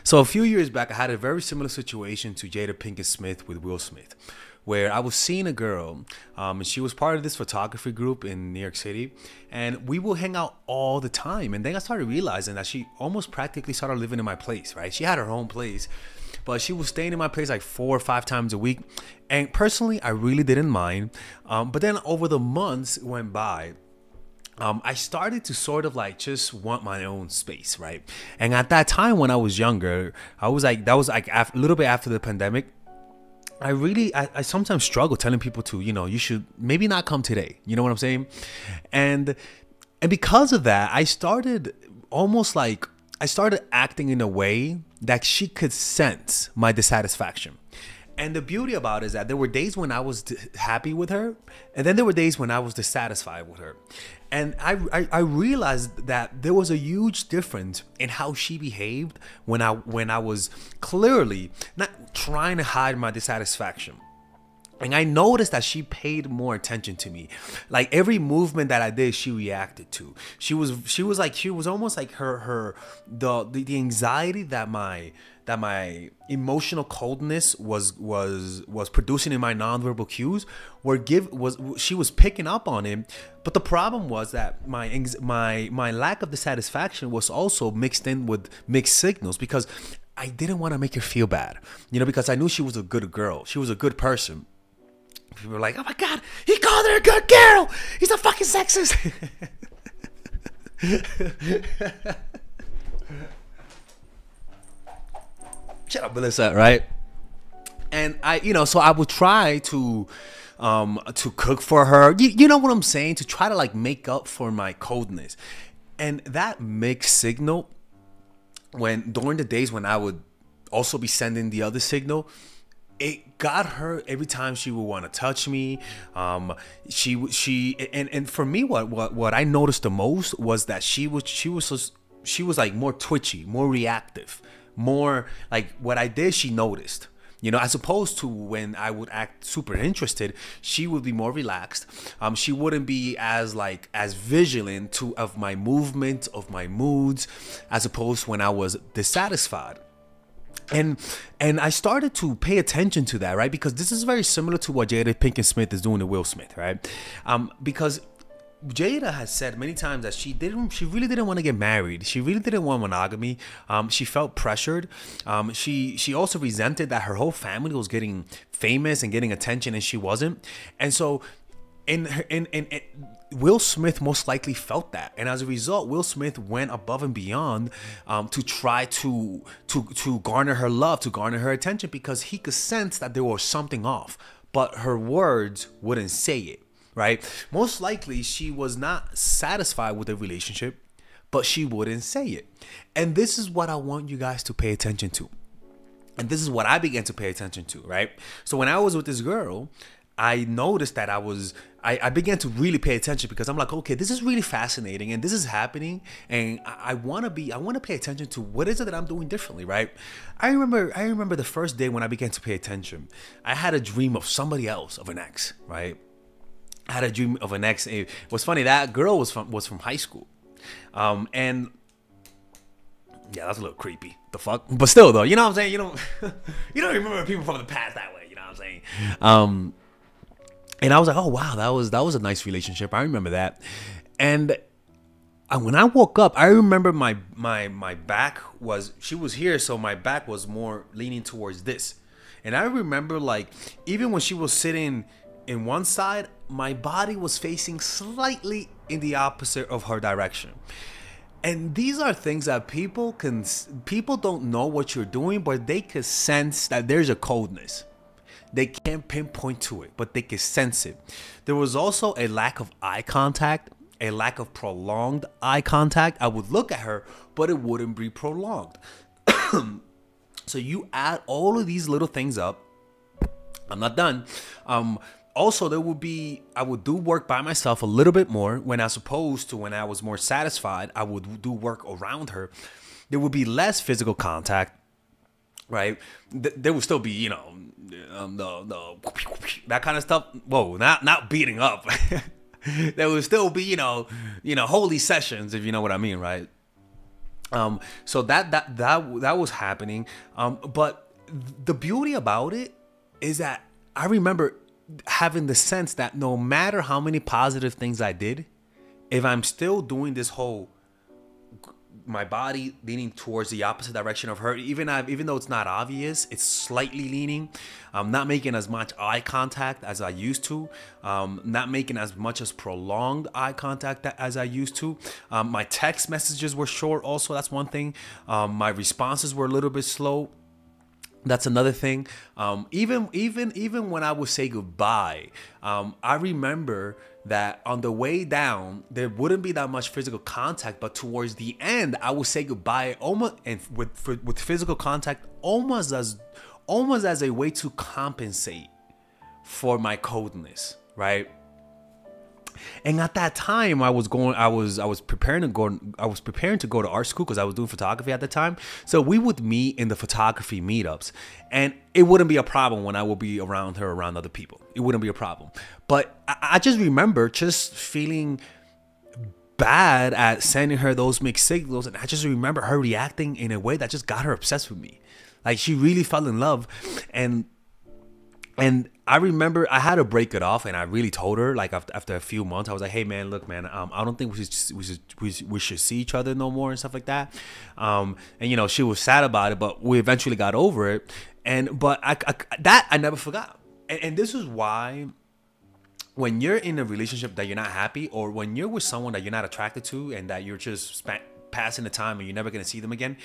So a few years back, I had a very similar situation to Jada Pinkett Smith with Will Smith, where I was seeing a girl, and she was part of this photography group in New York City, and we would hang out all the time. And then I started realizing that she almost practically started living in my place, right? She had her own place, but she was staying in my place like 4 or 5 times a week. And personally, I really didn't mind. But then over the months went by, I started to sort of like just want my own space, right? And at that time when I was younger, I was like, that was like a little bit after the pandemic. I sometimes struggle telling people to, you should maybe not come today. You know what I'm saying? And and because of that, I started almost like I started acting in a way that she could sense my dissatisfaction. And the beauty about it is that there were days when I was happy with her, and then there were days when I was dissatisfied with her. And I realized that there was a huge difference in how she behaved when I was clearly not trying to hide my dissatisfaction. And I noticed that she paid more attention to me. Like every movement that I did, she reacted to. She was almost like the anxiety that my emotional coldness was producing in my nonverbal cues she was picking up on it. But the problem was that my lack of dissatisfaction was also mixed in with mixed signals, because I didn't want to make her feel bad, because I knew she was a good girl. She was a good person. People were like, "Oh my God, he called her a good girl. He's a fucking sexist." Shut up, Melissa, right? And so I would try to cook for her. You know what I'm saying? To try to like make up for my coldness. And that mixed signal, when during the days when I would also be sending the other signal, it got her every time she would want to touch me. And for me, what I noticed the most was that she was like more twitchy, more reactive, more like what I did, she noticed. As opposed to when I would act super interested, she would be more relaxed. She wouldn't be as vigilant of my movement, of my moods, as opposed to when I was dissatisfied. And I started to pay attention to that, right? Because this is very similar to what Jada Pinkett Smith is doing to Will Smith, right? Because Jada has said many times that she really didn't want to get married. She really didn't want monogamy. She felt pressured. She also resented that her whole family was getting famous and getting attention, and she wasn't. And so, in Will Smith most likely felt that, and as a result, Will Smith went above and beyond to try to garner her love, to garner her attention, because he could sense that there was something off, but her words wouldn't say it. Right? Most likely, she was not satisfied with the relationship, but she wouldn't say it. And this is what I want you guys to pay attention to. And this is what I began to pay attention to, right? So when I was with this girl, I noticed that I began to really pay attention, because I'm like, okay, this is really fascinating and this is happening, and I want to pay attention to what is it that I'm doing differently, right? I remember the first day when I began to pay attention. I had a dream of somebody else, of an ex, right? I had a dream of an ex. It was funny, that girl was from high school, and yeah, that's a little creepy. The fuck, but still though, you know what I'm saying. You don't remember people from the past that way. You know what I'm saying. And I was like, oh wow, that was a nice relationship. I remember that. And when I woke up, I remember my back she was here, so my back was more leaning towards this. And I remember, like, even when she was sitting in one side, my body was facing slightly in the opposite of her direction. And these are things that people don't know what you're doing, but they can sense that there's a coldness. They can't pinpoint to it, but they can sense it. There was also a lack of eye contact, a lack of prolonged eye contact. I would look at her, but it wouldn't be prolonged. So you add all of these little things up. I'm not done. Also, I would do work by myself a little bit more, when as opposed to when I was more satisfied, I would do work around her. There would be less physical contact, right? There would still be, the that kind of stuff. Whoa, not beating up. There would still be, holy sessions, if you know what I mean, right? So that was happening. But the beauty about it is that I remember having the sense that no matter how many positive things I did, if I'm still doing this whole my body leaning towards the opposite direction of her, even though it's not obvious, it's slightly leaning. I'm not making as much eye contact as I used to. Not making as much as prolonged eye contact as I used to. My text messages were short. Also, that's one thing. My responses were a little bit slow. That's another thing. Even when I would say goodbye, I remember that on the way down there wouldn't be that much physical contact, but towards the end I would say goodbye almost and with physical contact almost as a way to compensate for my coldness, right? And at that time, I was preparing to go to art school because I was doing photography at the time. So we would meet in the photography meetups, and it wouldn't be a problem when I would be around her, around other people. It wouldn't be a problem. But I just remember just feeling bad at sending her those mixed signals, and I just remember her reacting in a way that just got her obsessed with me. Like she really fell in love, and I remember I had to break it off, and I really told her, like after a few months, I was like, "Hey man, look man, I don't think we should see each other no more and stuff like that." And she was sad about it, but we eventually got over it. But I never forgot. And this is why when you're in a relationship that you're not happy, or when you're with someone that you're not attracted to, and that you're just passing the time and you're never gonna see them again,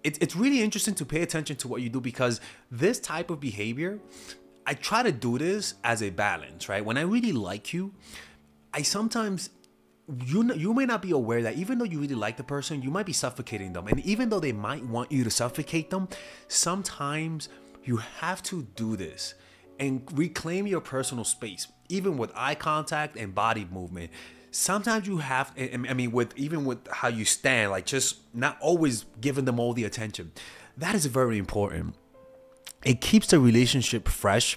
it's really interesting to pay attention to what you do, because this type of behavior, I try to do this as a balance, right? When I really like you, I sometimes, you may not be aware that even though you really like the person, you might be suffocating them. And even though they might want you to suffocate them, sometimes you have to do this and reclaim your personal space, even with eye contact and body movement. Sometimes you have, I mean, with how you stand, like just not always giving them all the attention. That is very important. It keeps the relationship fresh.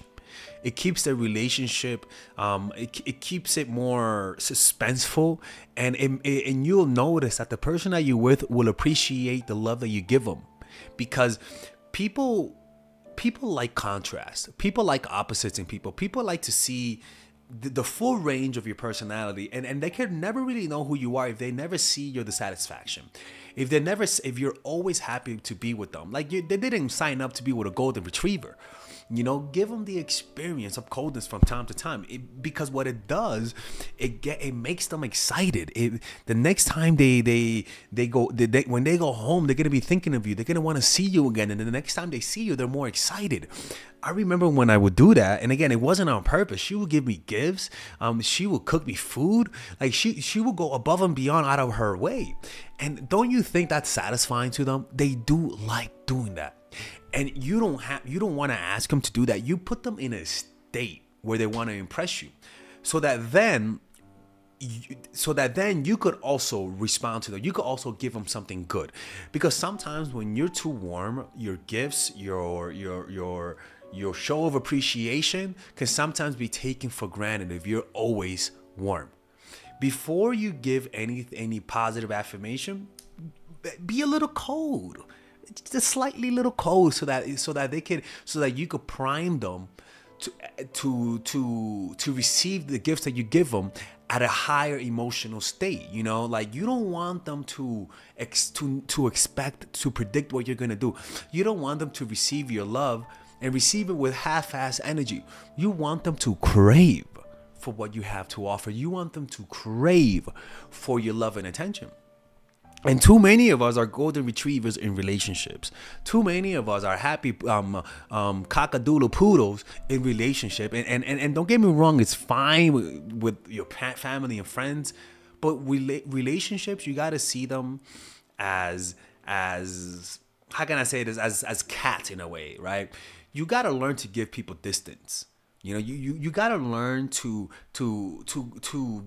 It keeps the relationship, it keeps it more suspenseful, and you'll notice that the person that you're with will appreciate the love that you give them, because people like contrast. People like opposites in people. People like to see the full range of your personality, and they can never really know who you are if they never see your dissatisfaction. If you're always happy to be with them, like they didn't sign up to be with a golden retriever. Give them the experience of coldness from time to time, because what it does, it makes them excited. The next time when they go home, they're gonna be thinking of you. They're gonna want to see you again, and then the next time they see you, they're more excited. I remember when I would do that, and again, it wasn't on purpose. She would give me gifts. She would cook me food. Like she would go above and beyond out of her way. And don't you think that's satisfying to them? They do like doing that. And you don't want to ask them to do that. You put them in a state where they want to impress you, so that then you could also respond to them. You could also give them something good, because sometimes when you're too warm, your gifts, your show of appreciation can sometimes be taken for granted if you're always warm. Before you give any positive affirmation, be a little cold. Just slightly little cold, so that you could prime them to receive the gifts that you give them at a higher emotional state. Like you don't want them to expect to predict what you're gonna do. You don't want them to receive your love and receive it with half-ass energy. You want them to crave for what you have to offer. You want them to crave for your love and attention. And too many of us are golden retrievers in relationships. Too many of us are happy cockadoodle poodles in relationship. And don't get me wrong, it's fine with your family and friends, but relationships, you got to see them as how can I say this, as cats in a way, right? You got to learn to give people distance. You got to learn to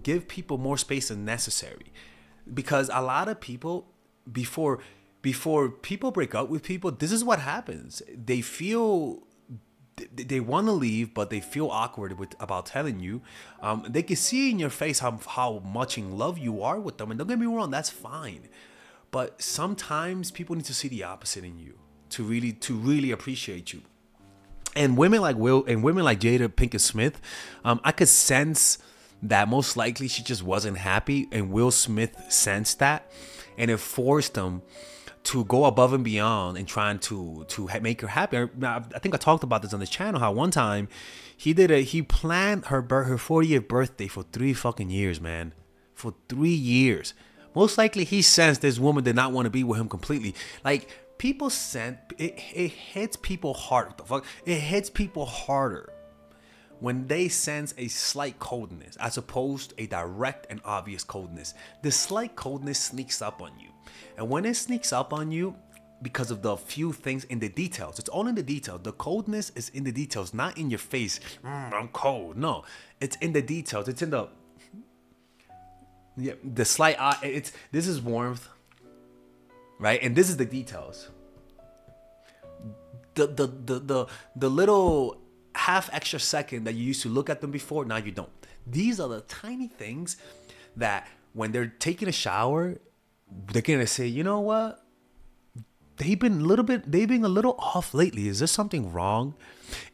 give people more space than necessary. Because a lot of people, before people break up with people, this is what happens. They feel they want to leave, but they feel awkward about telling you. They can see in your face how much in love you are with them, and don't get me wrong, that's fine. But sometimes people need to see the opposite in you to really appreciate you. And women like Jada Pinkett Smith, I could sense that most likely she just wasn't happy, and Will Smith sensed that, and it forced him to go above and beyond and trying to make her happy. I think I talked about this on this channel, how one time he planned her 40th birthday for 3 fucking years, man. For 3 years. Most likely he sensed this woman did not want to be with him completely. Like, people sense it hits people hard. What the fuck? It hits people harder when they sense a slight coldness as opposed to a direct and obvious coldness. The slight coldness sneaks up on you. And when it sneaks up on you, because of the few things in the details, it's all in the details. The coldness is in the details, not in your face. I'm cold. No, it's in the details. It's in the slight eye. This is warmth, right? And this is the details. The little half extra second that you used to look at them before, now you don't. These are the tiny things that when they're taking a shower, they're gonna say, you know what? They've been a little off lately. Is there something wrong?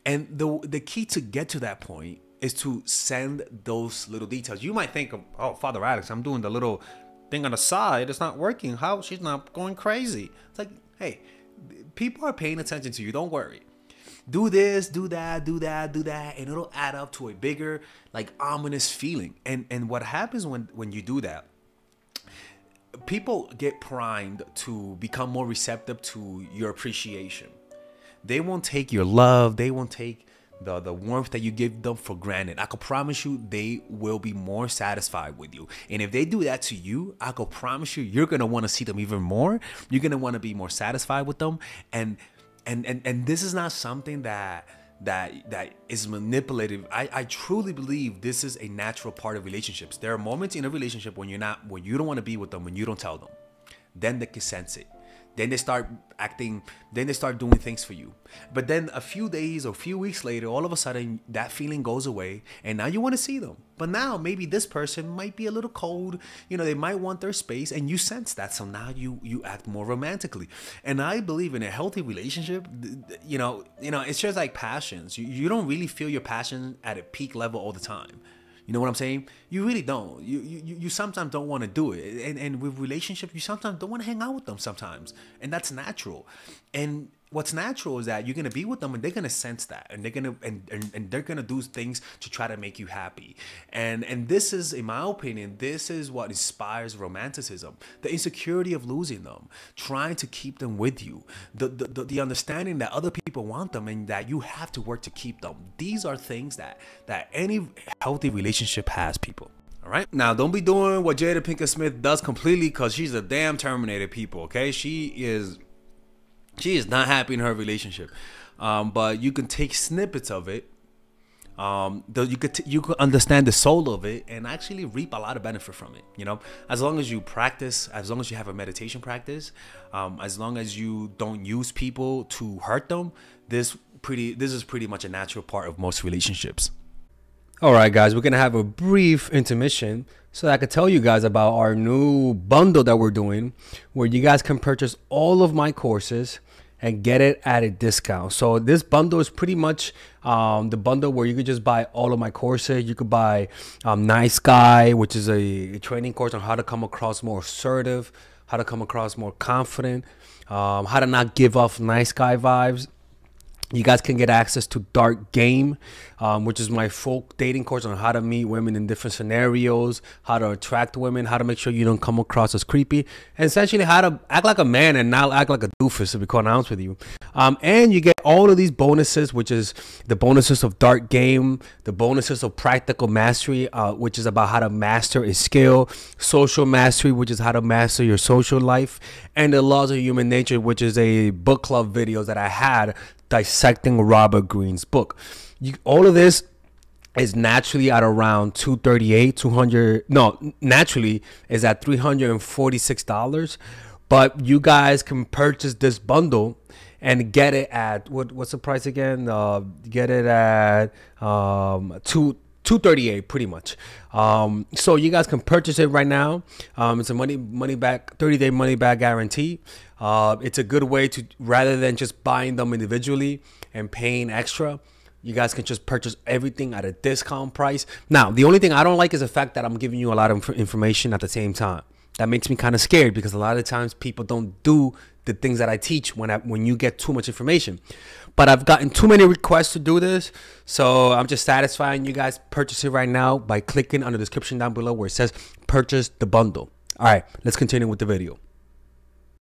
And the key to get to that point is to send those little details. You might think, oh, Father Alex, I'm doing the little thing on the side. It's not working. How? She's not going crazy. It's like, hey, people are paying attention to you. Don't worry. Do this, do that, do that, do that, and it'll add up to a bigger, like, ominous feeling. And what happens when you do that, people get primed to become more receptive to your appreciation. They won't take your love. They won't take the warmth that you give them for granted. I can promise you they will be more satisfied with you. And if they do that to you, I can promise you you're going to want to see them even more. You're going to want to be more satisfied with them. And this is not something that is manipulative. I truly believe this is a natural part of relationships. There are moments in a relationship when you don't want to be with them, when you don't tell them. Then they can sense it. Then they start acting, then they start doing things for you. But then a few days or a few weeks later, all of a sudden that feeling goes away and now you want to see them. But now maybe this person might be a little cold, they might want their space, and you sense that. So now you act more romantically. And I believe in a healthy relationship, it's just like passions. You don't really feel your passion at a peak level all the time. You know what I'm saying? You really don't. You sometimes don't want to do it. And with relationships, you sometimes don't want to hang out with them sometimes. And that's natural. And what's natural is that you're going to be with them and they're going to sense that. And they're going to and they're going to do things to try to make you happy. And this is, in my opinion, this is what inspires romanticism. The insecurity of losing them, trying to keep them with you, the understanding that other people want them and that you have to work to keep them. These are things that any healthy relationship has, people. All right. Now, don't be doing what Jada Pinkett Smith does completely, because she's a damn Terminator, people. Okay. She is not happy in her relationship. But you can take snippets of it. You could understand the soul of it and actually reap a lot of benefit from it. As long as you practice, as long as you have a meditation practice, as long as you don't use people to hurt them, this is pretty much a natural part of most relationships. All right, guys, we're going to have a brief intermission so that I could tell you guys about our new bundle that we're doing, where you guys can purchase all of my courses and get it at a discount. So this bundle is pretty much the bundle where you could just buy all of my courses. You could buy Nice Guy, which is a training course on how to come across more assertive, how to come across more confident, how to not give off nice guy vibes. You guys can get access to Dark Game, which is my folk dating course on how to meet women in different scenarios, how to attract women, how to make sure you don't come across as creepy, and essentially how to act like a man and not act like a doofus, to be quite honest with you. And you get all of these bonuses, which is the bonuses of Dark Game, the bonuses of Practical Mastery, which is about how to master a skill, Social Mastery, which is how to master your social life, and the Laws of Human Nature, which is a book club videos that I had dissecting Robert Greene's book. All of this is naturally at around naturally is at $346, but you guys can purchase this bundle and get it at what's the price again? Get it at 238 pretty much. So you guys can purchase it right now. It's a money back 30-day money back guarantee. It's a good way to, rather than just buying them individually and paying extra, you guys can just purchase everything at a discount price. Now, the only thing I don't like is the fact that I'm giving you a lot of information at the same time. That makes me kind of scared, because a lot of times people don't do the things that I teach when you get too much information. But I've gotten too many requests to do this, so I'm just satisfying you guys. Purchase it right now by clicking on the description down below where it says purchase the bundle. All right, let's continue with the video.